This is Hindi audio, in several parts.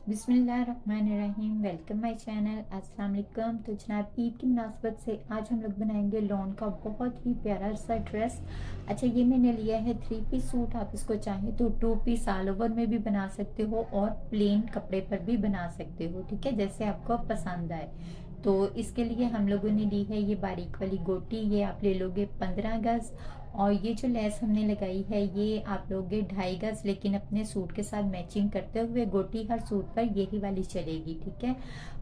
बिस्मिल्लाहिर्रहमानिर्रहीम। Welcome my channel. अस्सलाम वालेकुम। तो जनाब, ईद की मुनासबत से आज हम लोग बनाएंगे लॉन का बहुत ही प्यारा सा ड्रेस। अच्छा, ये मैंने लिया है 3 पीस सूट। आप इसको चाहें तो 2 पीस ऑल ओवर में भी बना सकते हो और प्लेन कपड़े पर भी बना सकते हो, ठीक है, जैसे आपको पसंद आए। तो इसके लिए हम लोगों ने ली है ये बारीक वाली गोटी। ये आप ले लोगे 15 गज। और ये जो लेस हमने लगाई है ये आप लोगे 2.5 गज, लेकिन अपने सूट के साथ मैचिंग करते हुए गोटी हर सूट पर यही वाली चलेगी, ठीक है।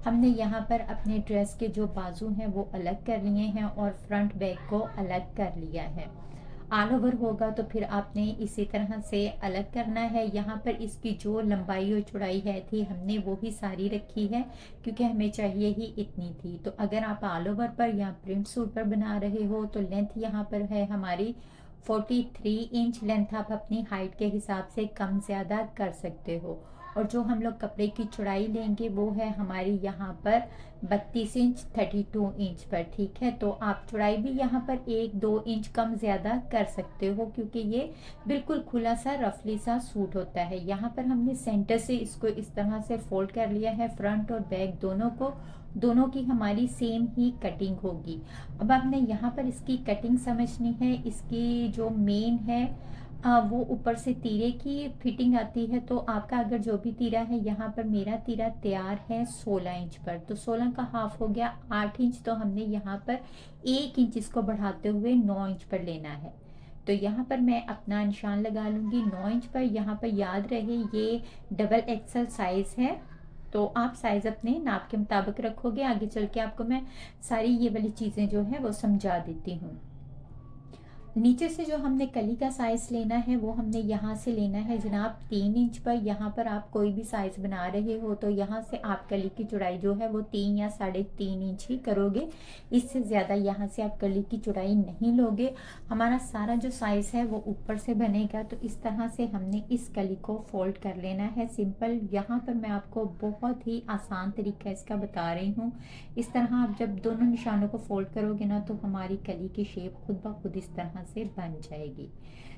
हमने यहाँ पर अपने ड्रेस के जो बाजू हैं वो अलग कर लिए हैं और फ्रंट बैक को अलग कर लिया है। ऑल ओवर होगा तो फिर आपने इसी तरह से अलग करना है। यहाँ पर इसकी जो लंबाई और चौड़ाई है थी हमने वो ही सारी रखी है, क्योंकि हमें चाहिए ही इतनी थी। तो अगर आप ऑल ओवर पर या प्रिंट सूट पर बना रहे हो तो लेंथ यहाँ पर है हमारी 43 इंच। लेंथ आप अपनी हाइट के हिसाब से कम ज़्यादा कर सकते हो। और जो हम लोग कपड़े की चौड़ाई लेंगे वो है हमारी यहाँ पर 32 इंच 32 इंच पर, ठीक है। तो आप चौड़ाई भी यहाँ पर 1-2 इंच कम ज़्यादा कर सकते हो, क्योंकि ये बिल्कुल खुला सा रफली सा सूट होता है। यहाँ पर हमने सेंटर से इसको इस तरह से फोल्ड कर लिया है। फ्रंट और बैक दोनों की हमारी सेम ही कटिंग होगी। अब आपने यहाँ पर इसकी कटिंग समझनी है। इसकी जो मेन है वो ऊपर से तीरे की फिटिंग आती है। तो आपका अगर जो भी तीरा है, यहाँ पर मेरा तीरा तैयार है 16 इंच पर, तो 16 का हाफ हो गया 8 इंच। तो हमने यहाँ पर 1 इंच इसको बढ़ाते हुए 9 इंच पर लेना है। तो यहाँ पर मैं अपना निशान लगा लूँगी 9 इंच पर। यहाँ पर याद रहे ये डबल एक्सल साइज़ है, तो आप साइज़ अपने नाप के मुताबिक रखोगे। आगे चल के आपको मैं सारी ये वाली चीज़ें जो है वो समझा देती हूँ। नीचे से जो हमने कली का साइज लेना है वो हमने यहाँ से लेना है जनाब 3 इंच पर। यहाँ पर आप कोई भी साइज बना रहे हो तो यहाँ से आप कली की चौड़ाई जो है वो 3 या 3.5 इंच ही करोगे। इससे ज़्यादा यहाँ से आप कली की चौड़ाई नहीं लोगे। हमारा सारा जो साइज है वो ऊपर से बनेगा। तो इस तरह से हमने इस कली को फोल्ड कर लेना है सिंपल। यहाँ पर मैं आपको बहुत ही आसान तरीका इसका बता रही हूँ। इस तरह आप जब दोनों निशानों को फोल्ड करोगे ना तो हमारी कली की शेप खुद ब खुद इस तरह से बन जाएगी।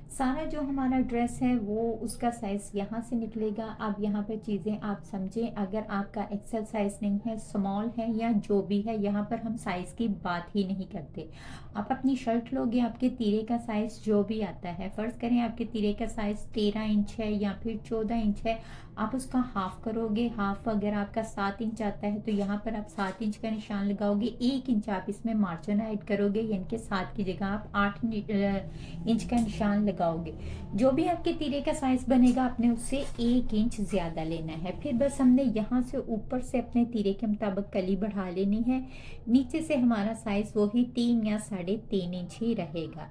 सारा जो हमारा ड्रेस है वो उसका साइज यहाँ से निकलेगा। अब यहाँ पर चीज़ें आप समझें, अगर आपका एक्सेल साइज नहीं है, स्मॉल है या जो भी है, यहाँ पर हम साइज की बात ही नहीं करते। आप अपनी शर्ट लोगे, आपके तीरे का साइज जो भी आता है, फर्ज करें आपके तीरे का साइज 13 इंच है या फिर 14 इंच है, आप उसका हाफ करोगे। हाफ अगर आपका 7 इंच आता है तो यहाँ पर आप 7 इंच का निशान लगाओगे। 1 इंच आप इसमें मार्जिन ऐड करोगे, यानी कि 7 की जगह आप 8 इंच का निशान लगाओगे। जो भी आपके तीरे का साइज बनेगा आपने उससे 1 इंच ज्यादा लेना है। फिर बस हमने यहाँ से ऊपर से अपने तीरे के मुताबिक कली बढ़ा लेनी है। नीचे से हमारा साइज वही 3 या 3.5 इंच ही रहेगा।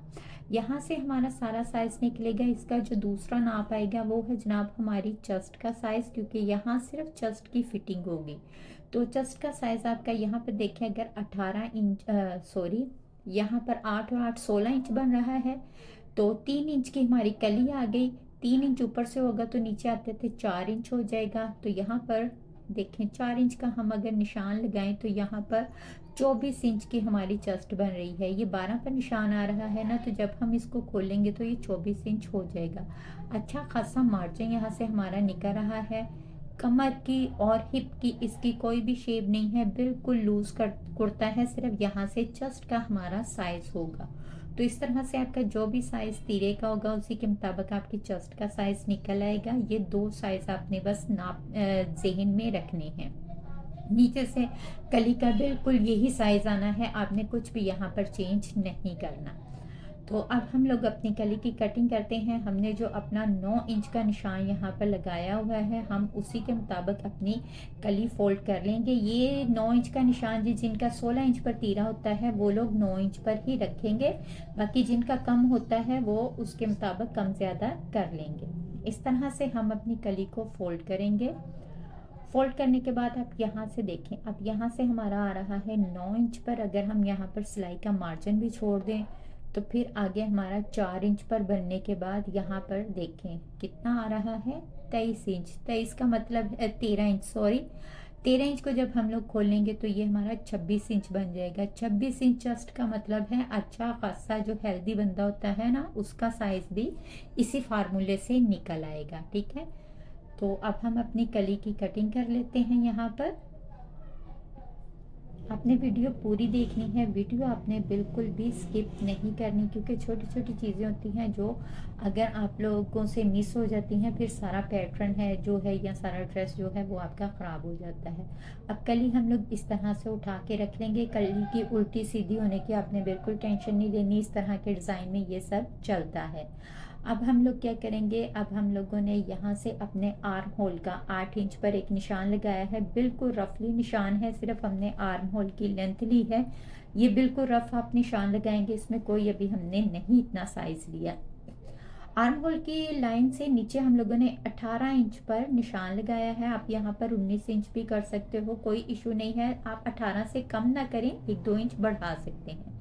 यहाँ से हमारा सारा साइज निकलेगा। इसका जो दूसरा नाप आएगा वो है जनाब हमारी चेस्ट का साइज, क्योंकि यहाँ सिर्फ चेस्ट की फिटिंग होगी। तो चेस्ट का साइज आपका यहाँ पर देखें, अगर 18 इंच सॉरी, यहाँ पर 8 और 8 16 इंच बन रहा है। तो 3 इंच की हमारी कली आ गई। 3 इंच ऊपर से होगा तो नीचे आते थे 4 इंच हो जाएगा। तो यहाँ पर देखें 4 इंच का हम अगर निशान लगाएं तो यहाँ पर 24 इंच की हमारी चेस्ट बन रही है। ये 12 पर निशान आ रहा है ना, तो जब हम इसको खोलेंगे तो ये 24 इंच हो जाएगा। अच्छा खासा मार्जिन यहाँ से हमारा निकल रहा है। कमर की और हिप की इसकी कोई भी शेप नहीं है, बिल्कुल लूज कर कुर्ता है। सिर्फ यहाँ से चेस्ट का हमारा साइज होगा। तो इस तरह से आपका जो भी साइज तीरे का होगा उसी के मुताबिक आपकी चेस्ट का साइज निकल आएगा। ये 2 साइज आपने बस नाप जहन में रखने हैं। नीचे से कली का बिल्कुल यही साइज आना है, आपने कुछ भी यहाँ पर चेंज नहीं करना। तो अब हम लोग अपनी कली की कटिंग करते हैं। हमने जो अपना 9 इंच का निशान यहाँ पर लगाया हुआ है, हम उसी के मुताबिक अपनी कली फोल्ड कर लेंगे। ये 9 इंच का निशान जी जिनका 16 इंच पर तीरा होता है वो लोग 9 इंच पर ही रखेंगे। बाकी जिनका कम होता है वो उसके मुताबिक कम ज़्यादा कर लेंगे। इस तरह से हम अपनी कली को फोल्ड करेंगे। फोल्ड करने के बाद आप यहाँ से देखें, अब यहाँ से हमारा आ रहा है 9 इंच पर। अगर हम यहाँ पर सिलाई का मार्जिन भी छोड़ दें तो फिर आगे हमारा 4 इंच पर बनने के बाद यहाँ पर देखें कितना आ रहा है 23 इंच। 23 का मतलब 13 इंच सॉरी, 13 इंच को जब हम लोग खोलेंगे तो ये हमारा 26 इंच बन जाएगा। 26 इंच चेस्ट का मतलब है अच्छा खासा जो हेल्दी बंदा होता है ना उसका साइज भी इसी फार्मूले से निकल आएगा, ठीक है। तो अब हम अपनी कली की कटिंग कर लेते हैं यहाँ पर। आपने वीडियो पूरी देखनी है, वीडियो आपने बिल्कुल भी स्किप नहीं करनी, क्योंकि छोटी छोटी चीज़ें होती हैं जो अगर आप लोगों से मिस हो जाती हैं फिर सारा पैटर्न है जो है या सारा ड्रेस जो है वो आपका ख़राब हो जाता है। अब कली हम लोग इस तरह से उठा के रख लेंगे। कली की उल्टी सीधी होने की आपने बिल्कुल टेंशन नहीं लेनी, इस तरह के डिज़ाइन में ये सब चलता है। अब हम लोग क्या करेंगे, अब हम लोगों ने यहाँ से अपने आर्म होल का 8 इंच पर एक निशान लगाया है। बिल्कुल रफली निशान है, सिर्फ हमने आर्म होल की लेंथ ली है। ये बिल्कुल रफ आप निशान लगाएंगे, इसमें कोई अभी हमने नहीं इतना साइज लिया। आर्म होल की लाइन से नीचे हम लोगों ने 18 इंच पर निशान लगाया है। आप यहाँ पर 19 इंच भी कर सकते हो, कोई इशू नहीं है। आप 18 से कम ना करें, 1-2 इंच बढ़ा सकते हैं।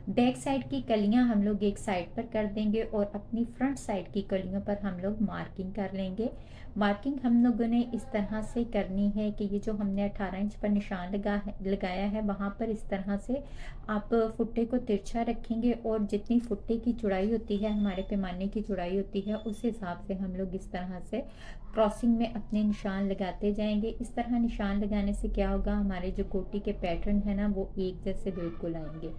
बैक साइड की कलियां हम लोग एक साइड पर कर देंगे और अपनी फ्रंट साइड की कलियों पर हम लोग मार्किंग कर लेंगे। मार्किंग हम लोगों ने इस तरह से करनी है कि ये जो हमने 18 इंच पर निशान लगाया है वहाँ पर इस तरह से आप फुट्टे को तिरछा रखेंगे और जितनी फुट्टे की चौड़ाई होती है, हमारे पैमाने की चौड़ाई होती है, उस हिसाब से हम लोग इस तरह से क्रॉसिंग में अपने निशान लगाते जाएंगे। इस तरह निशान लगाने से क्या होगा, हमारे जो गोटी के पैटर्न है ना वो एक जैसे बिल्कुल आएंगे।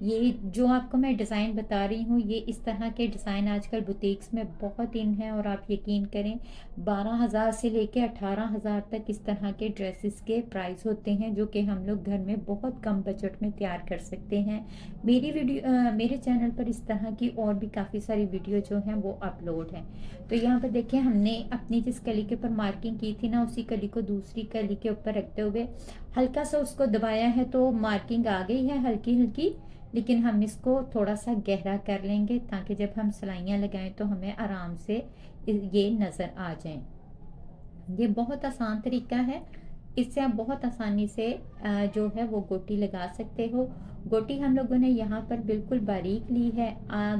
ये जो आपको मैं डिज़ाइन बता रही हूँ, ये इस तरह के डिज़ाइन आजकल बुटीक्स में बहुत इन है और आप यकीन करें 12,000 से लेके 18,000 तक इस तरह के ड्रेसेस के प्राइस होते हैं, जो कि हम लोग घर में बहुत कम बजट में तैयार कर सकते हैं। मेरे चैनल पर इस तरह की और भी काफ़ी सारी वीडियो जो हैं वो अपलोड हैं। तो यहाँ पर देखिए, हमने अपनी जिस कली के ऊपर मार्किंग की थी ना, उसी कली को दूसरी कली के ऊपर रखते हुए हल्का सा उसको दबाया है, तो मार्किंग आ गई है हल्की हल्की। लेकिन हम इसको थोड़ा सा गहरा कर लेंगे ताकि जब हम सिलाइयाँ लगाएं तो हमें आराम से ये नज़र आ जाएं। ये बहुत आसान तरीका है, इससे आप बहुत आसानी से जो है वो गोटी लगा सकते हो। गोटी हम लोगों ने यहाँ पर बिल्कुल बारीक ली है।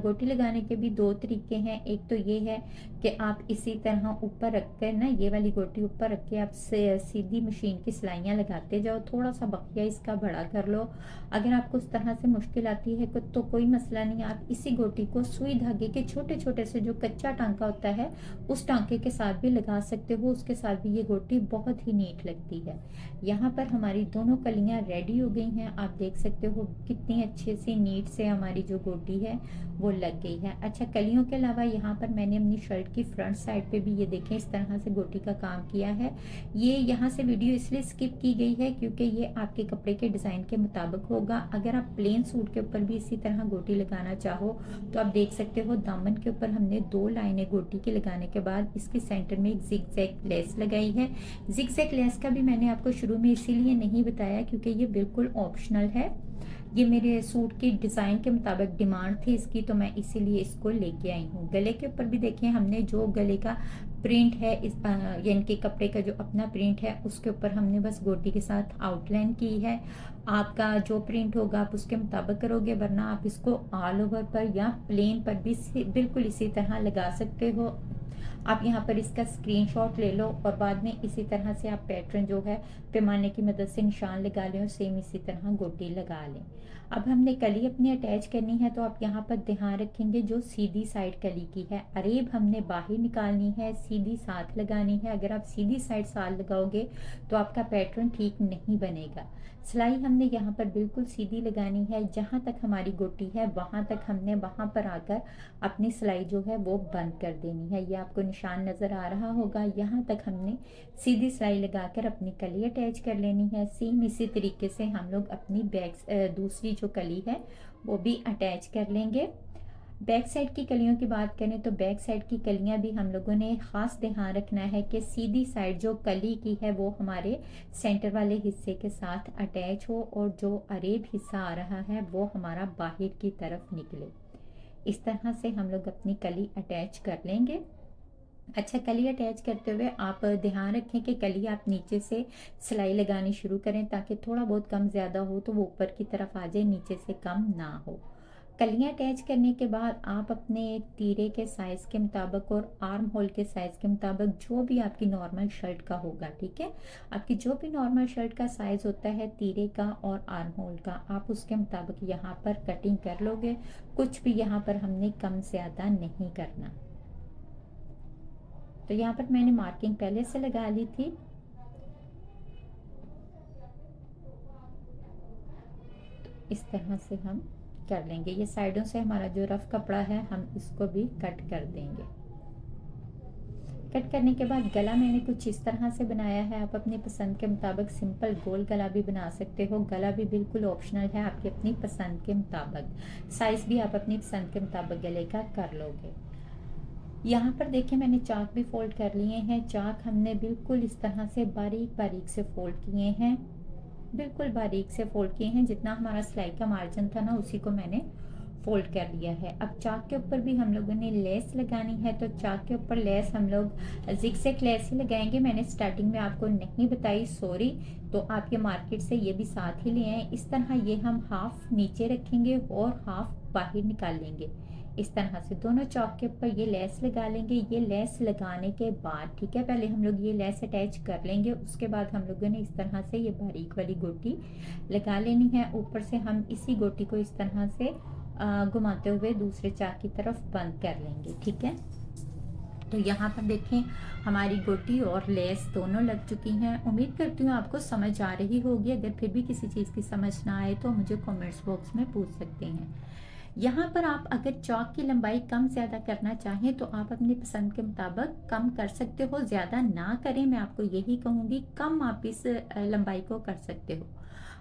गोटी लगाने के भी दो तरीके हैं। एक तो ये है कि आप इसी तरह ऊपर रख कर ना, ये वाली गोटी ऊपर रख के आप सीधी मशीन की सिलाइयाँ लगाते जाओ, थोड़ा सा बखिया इसका बड़ा कर लो। अगर आपको उस तरह से मुश्किल आती है तो कोई मसला नहीं, आप इसी गोटी को सुई धागे के छोटे छोटे से जो कच्चा टांका होता है उस टांके के साथ भी लगा सकते हो, उसके साथ भी ये गोटी बहुत ही नीट लगती है। यहाँ पर हमारी दोनों कलियाँ रेडी हो गई हैं, आप देख सकते हो कितनी अच्छे से नीट से हमारी जो गोटी है वो लग गई है। अच्छा, कलियों के अलावा यहाँ पर मैंने अपनी शर्ट की फ्रंट साइड पे भी ये देखें इस तरह से गोटी का काम किया है। ये यहाँ से वीडियो इसलिए स्किप की गई है क्योंकि ये आपके कपड़े के डिज़ाइन के मुताबिक होगा। अगर आप प्लेन सूट के ऊपर भी इसी तरह गोटी लगाना चाहो तो आप देख सकते हो, दामन के ऊपर हमने 2 लाइनें गोटी की लगाने के बाद इसके सेंटर में एक जिगजैग लेस लगाई है। जिगजैग लेस का भी मैंने आपको शुरू में इसीलिए नहीं बताया क्योंकि ये बिल्कुल ऑप्शनल है। ये मेरे सूट की डिज़ाइन के मुताबिक डिमांड थी इसकी, तो मैं इसीलिए इसको लेके आई हूँ। गले के ऊपर भी देखिए, हमने जो गले का प्रिंट है इस यानी कि कपड़े का जो अपना प्रिंट है उसके ऊपर हमने बस गोटी के साथ आउटलाइन की है। आपका जो प्रिंट होगा आप उसके मुताबिक करोगे, वरना आप इसको ऑल ओवर पर या प्लेन पर भी बिल्कुल इसी तरह लगा सकते हो। आप यहाँ पर इसका स्क्रीनशॉट ले लो और बाद में इसी तरह से आप पैटर्न जो है पैमाने की मदद से निशान लगा लें और सेम इसी तरह गोटी लगा लें। अब हमने कली अपनी अटैच करनी है, तो आप यहाँ पर ध्यान रखेंगे जो सीधी साइड कली की है, अरेब हमने बाहर निकालनी है, सीधी साथ लगानी है। अगर आप सीधी साइड साथ लगाओगे तो आपका पैटर्न ठीक नहीं बनेगा। सिलाई हमने यहाँ पर बिल्कुल सीधी लगानी है, जहाँ तक हमारी गोटी है वहाँ तक हमने वहाँ पर आकर अपनी सिलाई जो है वो बंद कर देनी है। ये आपको निशान नज़र आ रहा होगा, यहाँ तक हमने सीधी सिलाई लगाकर अपनी कली अटैच कर लेनी है। सेम इसी तरीके से हम लोग अपनी दूसरी जो कली है वो भी अटैच कर लेंगे। बैक साइड की कलियों की बात करें तो बैक साइड की कलियां भी हम लोगों ने ख़ास ध्यान रखना है कि सीधी साइड जो कली की है वो हमारे सेंटर वाले हिस्से के साथ अटैच हो और जो अरेब हिस्सा आ रहा है वो हमारा बाहर की तरफ निकले। इस तरह से हम लोग अपनी कली अटैच कर लेंगे। अच्छा, कली अटैच करते हुए आप ध्यान रखें कि कली आप नीचे से सिलाई लगानी शुरू करें ताकि थोड़ा बहुत कम ज़्यादा हो तो वो ऊपर की तरफ आ जाए, नीचे से कम ना हो। कलियाँ अटैच करने के बाद आप अपने तीरे के साइज़ के मुताबिक और आर्म होल के साइज़ के मुताबिक जो भी आपकी नॉर्मल शर्ट का होगा, ठीक है, आपकी जो भी नॉर्मल शर्ट का साइज़ होता है तीरे का और आर्म होल का, आप उसके मुताबिक यहाँ पर कटिंग कर लोगे। कुछ भी यहाँ पर हमने कम ज़्यादा नहीं करना। तो यहाँ पर मैंने मार्किंग पहले से लगा ली थी। इस तरह से हम कर लेंगे। ये साइडों से हमारा जो रफ कपड़ा है हम इसको भी कट कर देंगे। कट करने के बाद गला मैंने कुछ इस तरह से बनाया है। आप अपनी पसंद के मुताबिक सिंपल गोल गला भी बना सकते हो। गला भी बिल्कुल ऑप्शनल है, आपकी अपनी पसंद के मुताबिक। साइज भी आप अपनी पसंद के मुताबिक गले का कर लोगे। यहाँ पर देखिए मैंने चाक भी फोल्ड कर लिए हैं। चाक हमने बिल्कुल इस तरह से बारीक बारीक से फोल्ड किए हैं, बिल्कुल बारीक से फोल्ड किए हैं। जितना हमारा सिलाई का मार्जिन था ना उसी को मैंने फोल्ड कर लिया है। अब चाक के ऊपर भी हम लोगों ने लेस लगानी है, तो चाक के ऊपर लेस हम लोग जिगजैग लेस ही लगाएंगे। मैंने स्टार्टिंग में आपको नहीं बताई, सॉरी। तो आप ये मार्केट से ये भी साथ ही ले आए। इस तरह ये हम हाफ नीचे रखेंगे और हाफ बाहर निकाल लेंगे। इस तरह से दोनों चौक के ऊपर ये लेस लगा लेंगे। ये लेस लगाने के बाद ठीक है, पहले हम लोग ये लेस अटैच कर लेंगे, उसके बाद हम लोगों ने इस तरह से ये बारीक वाली गोटी लगा लेनी है। ऊपर से हम इसी गोटी को इस तरह से घुमाते हुए दूसरे चाक की तरफ बंद कर लेंगे। ठीक है, तो यहाँ पर देखें हमारी गोटी और लेस दोनों लग चुकी हैं। उम्मीद करती हूँ आपको समझ आ रही होगी। अगर फिर भी किसी चीज़ की समझ ना आए तो मुझे कमेंट्स बॉक्स में पूछ सकते हैं। यहाँ पर आप अगर चौक की लंबाई कम ज़्यादा करना चाहें तो आप अपनी पसंद के मुताबिक कम कर सकते हो। ज़्यादा ना करें, मैं आपको यही कहूँगी, कम आप इस लंबाई को कर सकते हो।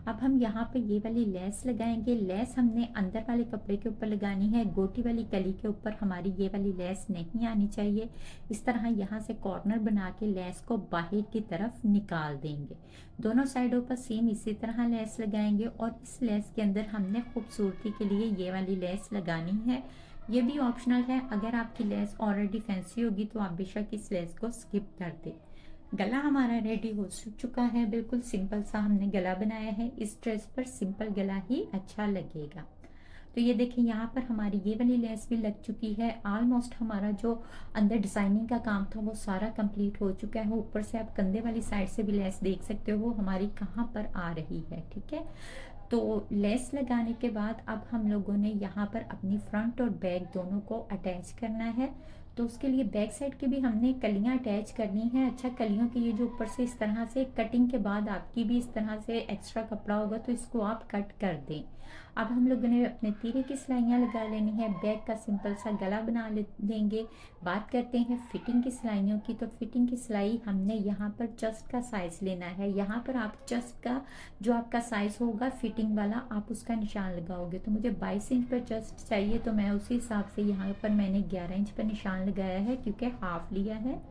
अब हम यहाँ पे ये वाली लेस लगाएंगे। लेस हमने अंदर वाले कपड़े के ऊपर लगानी है, गोटी वाली कली के ऊपर हमारी ये वाली लेस नहीं आनी चाहिए। इस तरह यहाँ से कॉर्नर बना के लेस को बाहर की तरफ निकाल देंगे। दोनों साइडों पर सेम इसी तरह लेस लगाएंगे और इस लेस के अंदर हमने खूबसूरती के लिए ये वाली लेस लगानी है। ये भी ऑप्शनल है, अगर आपकी लेस ऑलरेडी फैंसी होगी तो आप बेशक इस लेस को स्किप कर दें। गला हमारा रेडी हो चुका है। बिल्कुल सिंपल सा हमने गला बनाया है। इस ड्रेस पर सिंपल गला ही अच्छा लगेगा। तो ये देखिए यहाँ पर हमारी ये वाली लेस भी लग चुकी है। ऑलमोस्ट हमारा जो अंदर डिजाइनिंग का काम था वो सारा कंप्लीट हो चुका है। ऊपर से आप कंधे वाली साइड से भी लेस देख सकते हो हमारी कहाँ पर आ रही है। ठीक है, तो लेस लगाने के बाद अब हम लोगों ने यहाँ पर अपनी फ्रंट और बैक दोनों को अटैच करना है। तो उसके लिए बैक साइड की भी हमने कलियां अटैच करनी है। अच्छा, कलियों की ये जो ऊपर से इस तरह से कटिंग के बाद आपकी भी इस तरह से एक्स्ट्रा कपड़ा होगा तो इसको आप कट कर दें। अब हम लोगों ने अपने तीरे की सिलाइयाँ लगा लेनी है। बैक का सिंपल सा गला बना देंगे। बात करते हैं फिटिंग की सिलाइयों की। तो फिटिंग की सिलाई हमने यहाँ पर चेस्ट का साइज लेना है। यहाँ पर आप चेस्ट का जो आपका साइज होगा फिटिंग वाला आप उसका निशान लगाओगे। तो मुझे 22 इंच पर चेस्ट चाहिए, तो मैं उसी हिसाब से यहाँ पर मैंने 11 इंच पर निशान लगाया है, क्योंकि हाफ लिया है,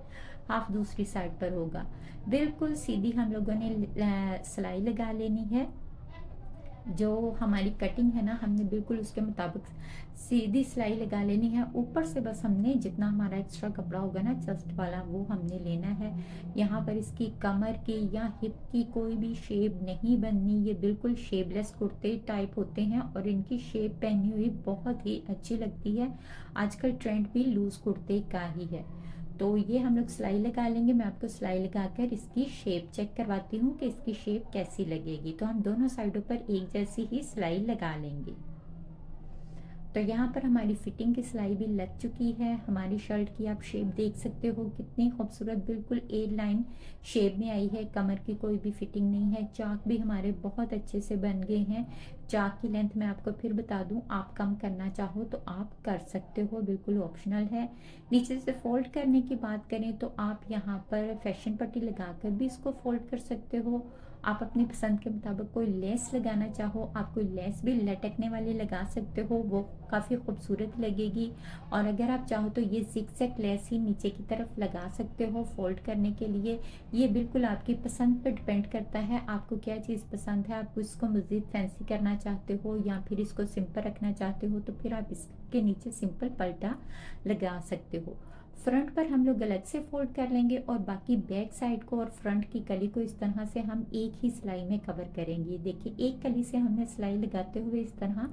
हाफ दूसरी साइड पर होगा। बिल्कुल सीधी हम लोगों ने सिलाई लगा लेनी है। जो हमारी कटिंग है ना, हमने बिल्कुल उसके मुताबिक सीधी सिलाई लगा लेनी है। ऊपर से बस हमने जितना हमारा एक्स्ट्रा कपड़ा होगा ना चेस्ट वाला वो हमने लेना है। यहाँ पर इसकी कमर की या हिप की कोई भी शेप नहीं बननी। ये बिल्कुल शेपलेस कुर्ते टाइप होते हैं और इनकी शेप पहनी हुई बहुत ही अच्छी लगती है। आजकल ट्रेंड भी लूज कुर्ते का ही है। तो ये हम लोग सिलाई लगा लेंगे। मैं आपको सिलाई लगाकर इसकी शेप चेक करवाती हूँ कि इसकी शेप कैसी लगेगी। तो हम दोनों साइडों पर एक जैसी ही सिलाई लगा लेंगे। तो यहाँ पर हमारी फिटिंग की सिलाई भी लग चुकी है। हमारी शर्ट की आप शेप देख सकते हो कितनी खूबसूरत, बिल्कुल ए लाइन शेप में आई है। कमर की कोई भी फिटिंग नहीं है। चाक भी हमारे बहुत अच्छे से बन गए हैं। चाक की लेंथ मैं आपको फिर बता दूं, आप कम करना चाहो तो आप कर सकते हो, बिल्कुल ऑप्शनल है। नीचे से फोल्ड करने की बात करें तो आप यहाँ पर फैशन पट्टी लगाकर भी इसको फोल्ड कर सकते हो। आप अपनी पसंद के मुताबिक कोई लेस लगाना चाहो, आप कोई लेस भी लटकने वाली लगा सकते हो, वो काफ़ी खूबसूरत लगेगी। और अगर आप चाहो तो ये जिगजैग लेस ही नीचे की तरफ लगा सकते हो फोल्ड करने के लिए। ये बिल्कुल आपकी पसंद पर डिपेंड करता है, आपको क्या चीज़ पसंद है। आप इसको मज़ीद फैंसी करना चाहते हो या फिर इसको सिंपल रखना चाहते हो तो फिर आप इसके नीचे सिंपल पल्टा लगा सकते हो। फ्रंट पर हम लोग अलग से फोल्ड कर लेंगे और बाकी बैक साइड को और फ्रंट की कली को इस तरह से हम एक ही सिलाई में कवर करेंगे। देखिए एक कली से हमने सिलाई लगाते हुए इस तरह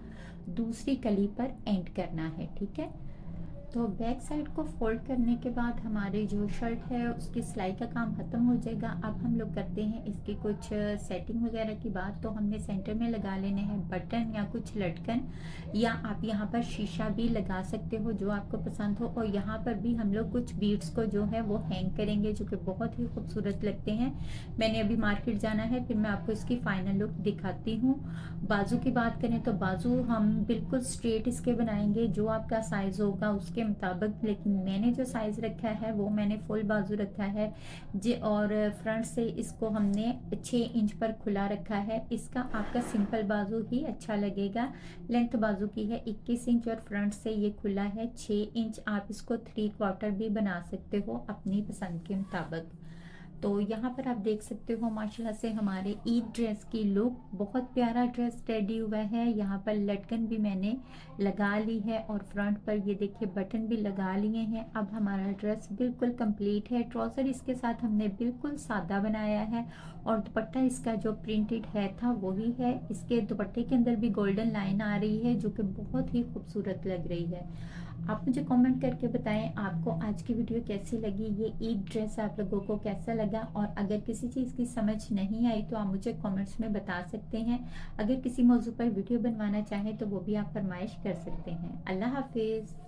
दूसरी कली पर एंड करना है। ठीक है, तो बैक साइड को फोल्ड करने के बाद हमारी जो शर्ट है उसकी सिलाई का काम ख़त्म हो जाएगा। अब हम लोग करते हैं इसकी कुछ सेटिंग वगैरह की बात। तो हमने सेंटर में लगा लेने हैं बटन या कुछ लटकन, या आप यहाँ पर शीशा भी लगा सकते हो जो आपको पसंद हो। और यहाँ पर भी हम लोग कुछ बीड्स को जो है वो हैंग करेंगे जो कि बहुत ही खूबसूरत लगते हैं। मैंने अभी मार्केट जाना है, फिर मैं आपको इसकी फाइनल लुक दिखाती हूँ। बाजू की बात करें तो बाजू हम बिल्कुल स्ट्रेट इसके बनाएंगे जो आपका साइज होगा उसके मुताबिक, लेकिन मैंने जो साइज रखा है वो मैंने फुल बाजू रखा है जी। और फ्रंट से इसको हमने 6 इंच पर खुला रखा है। इसका आपका सिंपल बाजू ही अच्छा लगेगा। लेंथ बाजू की है 21 इंच और फ्रंट से ये खुला है 6 इंच। आप इसको 3/4 भी बना सकते हो अपनी पसंद के मुताबिक। तो यहाँ पर आप देख सकते हो माशाल्लाह से हमारे ईद ड्रेस की लुक, बहुत प्यारा ड्रेस रेडी हुआ है। यहाँ पर लटकन भी मैंने लगा ली है और फ्रंट पर ये देखिए बटन भी लगा लिए हैं। अब हमारा ड्रेस बिल्कुल कंप्लीट है। ट्राउज़र इसके साथ हमने बिल्कुल सादा बनाया है और दुपट्टा इसका जो प्रिंटेड है था वही है। इसके दुपट्टे के अंदर भी गोल्डन लाइन आ रही है जो कि बहुत ही खूबसूरत लग रही है। आप मुझे कमेंट करके बताएं आपको आज की वीडियो कैसी लगी, ये ईद ड्रेस आप लोगों को कैसा लगा। और अगर किसी चीज़ की समझ नहीं आई तो आप मुझे कमेंट्स में बता सकते हैं। अगर किसी मौजू पर वीडियो बनवाना चाहें तो वो भी आप फरमाइश कर सकते हैं। अल्लाह हाफिज़।